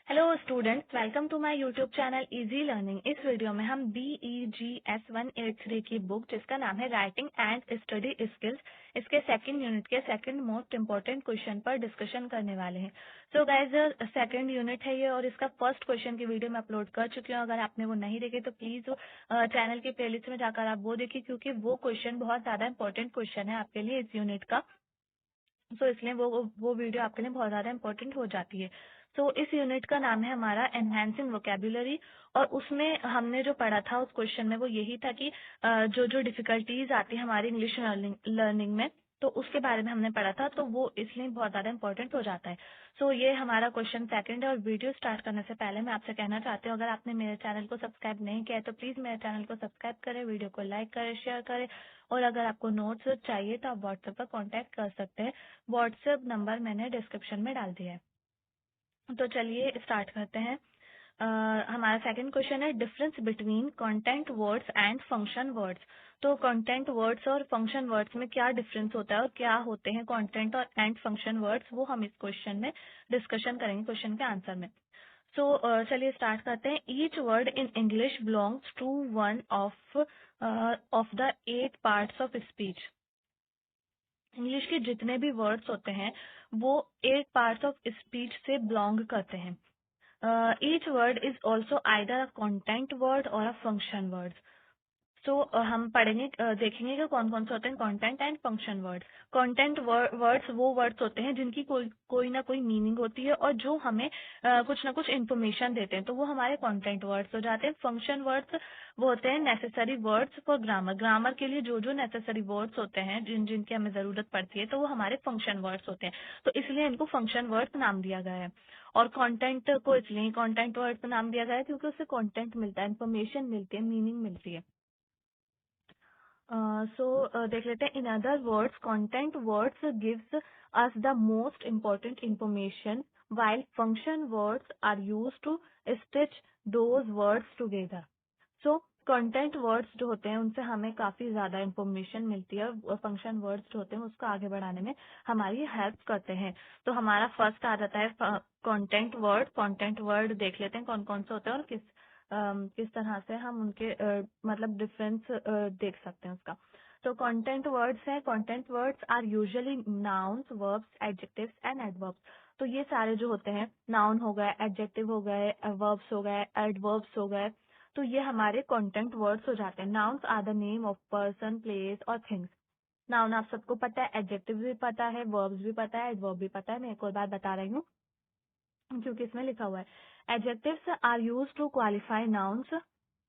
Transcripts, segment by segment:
Hello students, welcome to my YouTube channel easy learning. इस video में हम BEGS 183 की बुक जिसका नाम है राइटिंग एंड स्टडी स्किल्स, इसके सेकंड यूनिट के सेकंड मोस्ट इम्पोर्टेंट क्वेश्चन पर डिस्कशन करने वाले हैं। सो गाइज, सेकंड यूनिट है ये और इसका फर्स्ट क्वेश्चन की वीडियो मैं अपलोड कर चुकी हूँ। अगर आपने वो नहीं देखी तो प्लीज चैनल की प्लेलिस्ट में जाकर आप वो देखिए, क्योंकि वो क्वेश्चन बहुत ज्यादा इंपॉर्टेंट क्वेश्चन है आपके लिए इस यूनिट का। सो इसलिए वो वीडियो आपके लिए बहुत ज्यादा इंपॉर्टेंट हो जाती है। सो इस यूनिट का नाम है हमारा एनहांसिंग वोकेबुलरी, और उसमें हमने जो पढ़ा था उस क्वेश्चन में वो यही था कि जो जो डिफिकल्टीज आती है हमारी इंग्लिश लर्निंग में, तो उसके बारे में हमने पढ़ा था, तो वो इसलिए बहुत ज्यादा इंपॉर्टेंट हो जाता है। सो ये हमारा क्वेश्चन सेकंड है। और वीडियो स्टार्ट करने से पहले मैं आपसे कहना चाहती हूँ, अगर आपने मेरे चैनल को सब्सक्राइब नहीं किया है तो प्लीज मेरे चैनल को सब्सक्राइब करें, वीडियो को लाइक करें, शेयर करें। और अगर आपको नोट्स चाहिए तो आप व्हाट्सएप पर कॉन्टेक्ट कर सकते हैं। व्हाट्सएप नंबर मैंने डिस्क्रिप्शन में डाल दिया है। तो चलिए स्टार्ट करते हैं। हमारा सेकंड क्वेश्चन है difference between content words and function words. तो कंटेंट वर्ड्स और फंक्शन वर्ड्स में क्या डिफरेंस होता है और क्या होते हैं कंटेंट और एंड फंक्शन वर्ड्स, वो हम इस क्वेश्चन में डिस्कशन करेंगे क्वेश्चन के आंसर में। सो चलिए स्टार्ट करते हैं। Each word in English belongs to one of the 8 parts of speech. English के जितने भी वर्ड्स होते हैं वो 8 पार्ट्स ऑफ स्पीच से बिलोंग करते हैं। Each word is also either a content word और अ फंक्शन वर्ड। सो हम पढ़ेंगे, देखेंगे कि कौन कौन से होते हैं content and function word. Content words वो वर्ड्स होते हैं जिनकी कोई ना कोई मीनिंग होती है और जो हमें कुछ ना कुछ इन्फॉर्मेशन देते हैं, तो वो हमारे कंटेंट वर्ड्स हो जाते हैं। फंक्शन वर्ड्स वो होते हैं necessary words for grammar. Grammar के लिए जो जो नेसेसरी वर्ड्स होते हैं जिनकी हमें जरूरत पड़ती है, तो वो हमारे फंक्शन वर्ड्स होते हैं। तो इसलिए इनको फंक्शन वर्ड्स नाम दिया गया है। और कंटेंट को इसलिए कंटेंट वर्ड्स नाम दिया गया है क्योंकि उससे कंटेंट मिलता है, इन्फॉर्मेशन मिलती है, मीनिंग मिलती है। देख लेते हैं। In other words content words gives us the most important information, while function words are used to stitch those words together. So content words जो होते हैं उनसे हमें काफी ज्यादा इंफॉर्मेशन मिलती है, और फंक्शन वर्ड्स जो होते हैं उसको आगे बढ़ाने में हमारी हेल्प करते हैं। तो हमारा फर्स्ट आ जाता है कंटेंट वर्ड। कंटेंट वर्ड देख लेते हैं कौन कौन से होते हैं और किस तरह से हम उनके मतलब डिफरेंस देख सकते हैं उसका। तो कंटेंट वर्ड्स है, content words are usually nouns, verbs, adjectives and adverbs. तो ये सारे जो होते हैं, नाउन हो गए, एडजेक्टिव हो गए, वर्ब्स हो गए, एडवर्ब्स हो गए, तो ये हमारे कंटेंट वर्ड्स हो जाते हैं। Nouns are the name of person, place और थिंग्स। नाउन आप सबको पता है, एडजेक्टिव भी पता है, वर्ब्स भी पता है, एडवर्ब भी पता है। मैं एक और बात बता रही हूँ क्योंकि इसमें लिखा हुआ है। Adjectives are used to qualify nouns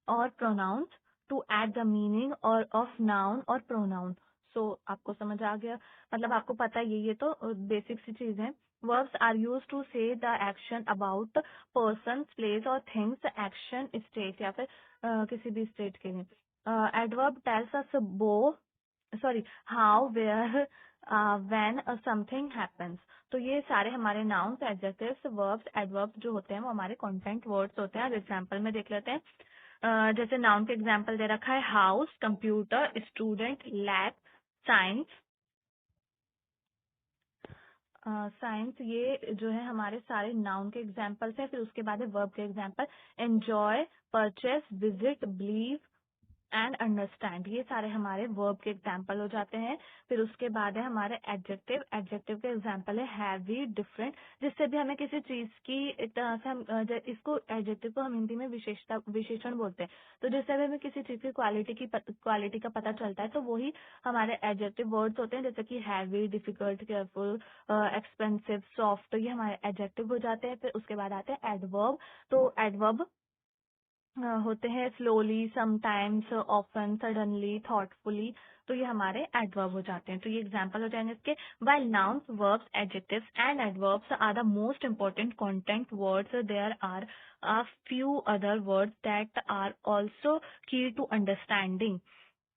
और pronouns, to add the meaning और ऑफ नाउन और प्रोनाउन। सो आपको समझ आ गया, मतलब आपको पता है ये तो बेसिक सी चीज है। Verbs are use to say the action about person, place और थिंग्स, एक्शन, स्टेट या फिर किसी भी स्टेट के लिए। Adverb tells us how, where, when something happens. तो ये सारे हमारे नाउन्स, एडजेक्टिव्स, वर्ब्स, एडवर्ब्स जो होते हैं वो हमारे कंटेंट वर्ड्स होते हैं। अब एग्जाम्पल में देख लेते हैं। जैसे नाउन के एग्जाम्पल दे रखा है house, computer, student, lab, science. Science ये जो है हमारे सारे नाउन के एग्जाम्पल्स है। फिर उसके बाद है वर्ब के example, enjoy, purchase, visit, believe and understand. ये सारे हमारे वर्ब के एग्जाम्पल हो जाते हैं। फिर उसके बाद है हमारे एडजेक्टिव। एडजेक्टिव के एग्जाम्पल है हैवी, डिफरेंट, जिससे भी हमें किसी चीज की एक तरह से हम इसको एडजेक्टिव को हम हिंदी में विशेषण बोलते हैं। तो जिससे भी हमें किसी चीज की क्वालिटी का पता चलता है, तो वही हमारे एडजेक्टिव वर्ड्स होते हैं। जैसे कि heavy, difficult, careful, expensive, soft, तो ये हमारे एडजेक्टिव हो जाते हैं। फिर उसके बाद आते हैं एडवर्ब। तो एडवर्ब होते हैं slowly, sometimes, often, suddenly, thoughtfully, तो ये हमारे एडवर्ब हो जाते हैं। तो ये एग्जांपल हो जाएंगे इसके। While nouns, verbs, adjectives and adverbs are the most important content words, there are a few other words that are also key to understanding.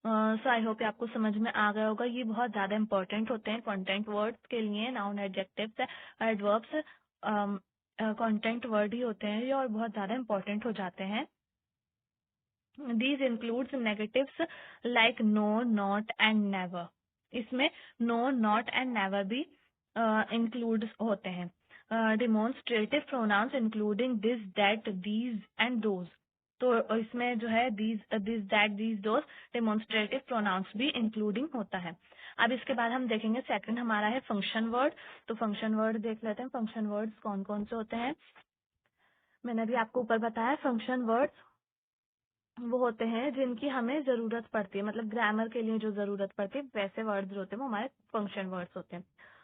So I hope आपको समझ में आ गया होगा। ये बहुत ज्यादा इंपॉर्टेंट होते हैं कंटेंट वर्ड्स के लिए। Noun, adjectives, adverbs content word ही होते हैं ये, और बहुत ज्यादा इंपॉर्टेंट हो जाते हैं। These includes negatives like no, not and never. इसमें no, not and never भी includes होते हैं। Demonstrative pronounce including this, that, these and those. तो इसमें जो है this that, these, those demonstrative pronounce भी इंक्लूडिंग होता है। अब इसके बाद हम देखेंगे सेकंड हमारा है फंक्शन वर्ड। तो फंक्शन वर्ड देख लेते हैं, फंक्शन वर्ड्स कौन कौन से होते हैं। मैंने भी आपको ऊपर बताया, फंक्शन वर्ड्स वो होते हैं जिनकी हमें जरूरत पड़ती है, मतलब ग्रामर के लिए जो जरूरत पड़ती है वैसे वर्ड्स होते हैं वो हमारे फंक्शन वर्ड्स होते हैं।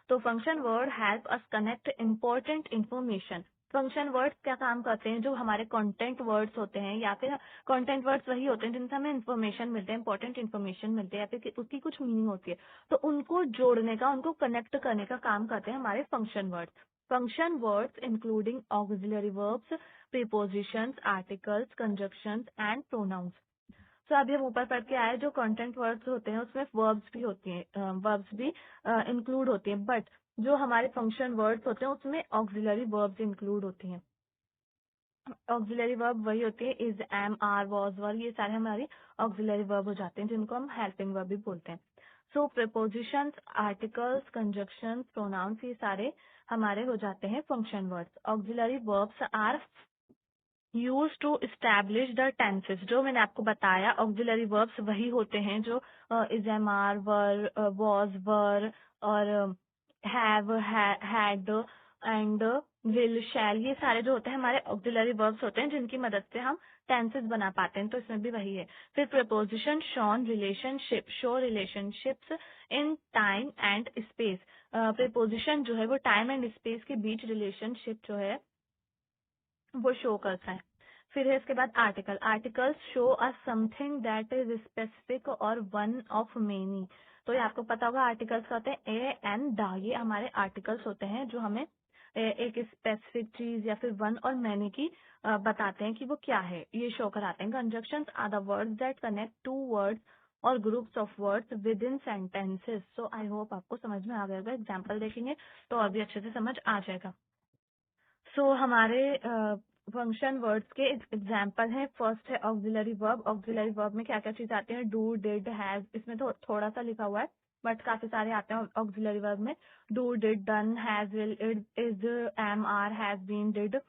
तो function word help us connect important information. Function words क्या काम करते हैं, जो हमारे कंटेंट वर्ड्स होते हैं या फिर कंटेंट वर्ड्स वही होते हैं जिनसे हमें इन्फॉर्मेशन मिलते हैं, इंपॉर्टेंट इन्फॉर्मेशन मिलते हैं या फिर उसकी कुछ मीनिंग होती है, तो उनको जोड़ने का, उनको कनेक्ट करने का काम करते हैं हमारे function words. Function words including auxiliary verbs, prepositions, articles, conjunctions and pronouns। तो अभी हम ऊपर पढ़ के आए, जो कंटेंट वर्ड्स होते हैं उसमें वर्ब्स भी होती हैं, वर्ब्स भी इंक्लूड होती हैं, बट जो हमारे फंक्शन वर्ड्स होते हैं उसमें ऑक्सिलरी वर्ब्स इंक्लूड होती हैं। ऑक्सिलरी वर्ब वही होती है इज, एम, आर, वॉज, वर, ये सारे हमारी ऑक्सिलरी वर्ब हो जाते हैं जिनको हम हेल्पिंग वर्ब भी बोलते हैं। So prepositions, articles, conjunctions, pronouns, ये सारे हमारे हो जाते हैं function words. Auxiliary verbs are use to establish the tenses. जो मैंने आपको बताया, ऑक्सिलरी वर्ब्स वही होते हैं जो is, am, are, were, was, were और have, had and will, shall, ये सारे जो होते हैं हमारे ऑक्सिलरी वर्ब्स होते हैं जिनकी मदद से हम टेंसेस बना पाते हैं। तो इसमें भी वही है। फिर preposition, shown relationship, show relationships in time and space. Preposition जो है वो टाइम एंड स्पेस के बीच रिलेशनशिप जो है वो शो करता है। फिर है इसके बाद article. Articles show us something that is specific और वन ऑफ मेनी। तो ये आपको पता होगा आर्टिकल्स का होते हैं ए एंड द, ये हमारे आर्टिकल्स होते हैं जो हमें एक स्पेसिफिक चीज या फिर वन और मैनी की बताते हैं कि वो क्या है, ये शो कराते हैं। Conjunctions are the words that connect to words और groups of words within sentences. So I hope आपको समझ में आ गया होगा, एग्जाम्पल देखेंगे तो और भी अच्छे से समझ आ जाएगा। सो हमारे फंक्शन वर्ड्स के एग्जाम्पल हैं। फर्स्ट है ऑक्सिलरी वर्ब। ऑक्सिलरी वर्ब में क्या क्या चीज आती है, डू, डिड, हैज, इसमें थोड़ा सा लिखा हुआ है बट काफी सारे आते हैं ऑक्सिलरी वर्ब में। Do, did, done, has, will, is, am, are, has been, did,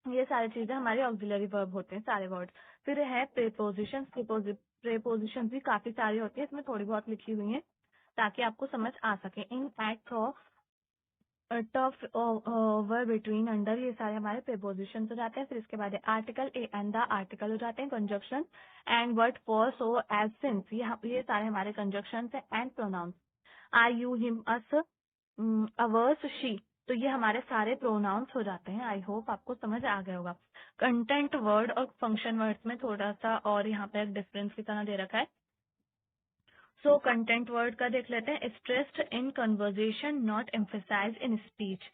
ये सारी चीजें हमारे ऑक्सिलरी वर्ब होते हैं सारे वर्ड। फिर है प्रेपोजिशन। प्रेपोजिशन भी काफी सारी होती है, इसमें थोड़ी बहुत लिखी हुई है ताकि आपको समझ आ सके। In, at, through, tough, over, between, under, ये सारे हमारे प्रीपोजिशन हो जाते हैं। फिर इसके बाद article, a and the article हो जाते हैं। Conjunction and, but, for, so, as, since, ये सारे हमारे कंजक्शन है। And pronouns, I, you, him, us, ours, she, तो ये हमारे सारे प्रोनाउंस हो जाते हैं। आई होप आपको समझ आ गया होगा। कंटेंट वर्ड और फंक्शन वर्ड्स में थोड़ा सा और यहाँ पे एक डिफरेंस की तरह दे रखा है। सो कंटेंट वर्ड का देख लेते हैं। Stressed in conversation, not emphasise in speech.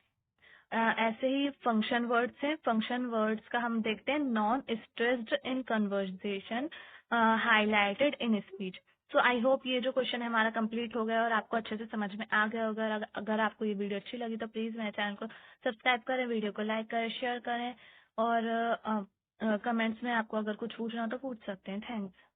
ऐसे ही फंक्शन वर्ड्स हैं। फंक्शन वर्ड्स का हम देखते हैं, non stressed in conversation, highlighted in speech. So I hope ये जो क्वेश्चन है हमारा कंप्लीट हो गया और आपको अच्छे से समझ में आ गया होगा। अगर आपको ये वीडियो अच्छी लगी तो प्लीज मेरे चैनल को सब्सक्राइब करें, वीडियो को लाइक करें, शेयर करें और कमेंट्स में आपको अगर कुछ पूछना हो तो पूछ सकते हैं। थैंक्स।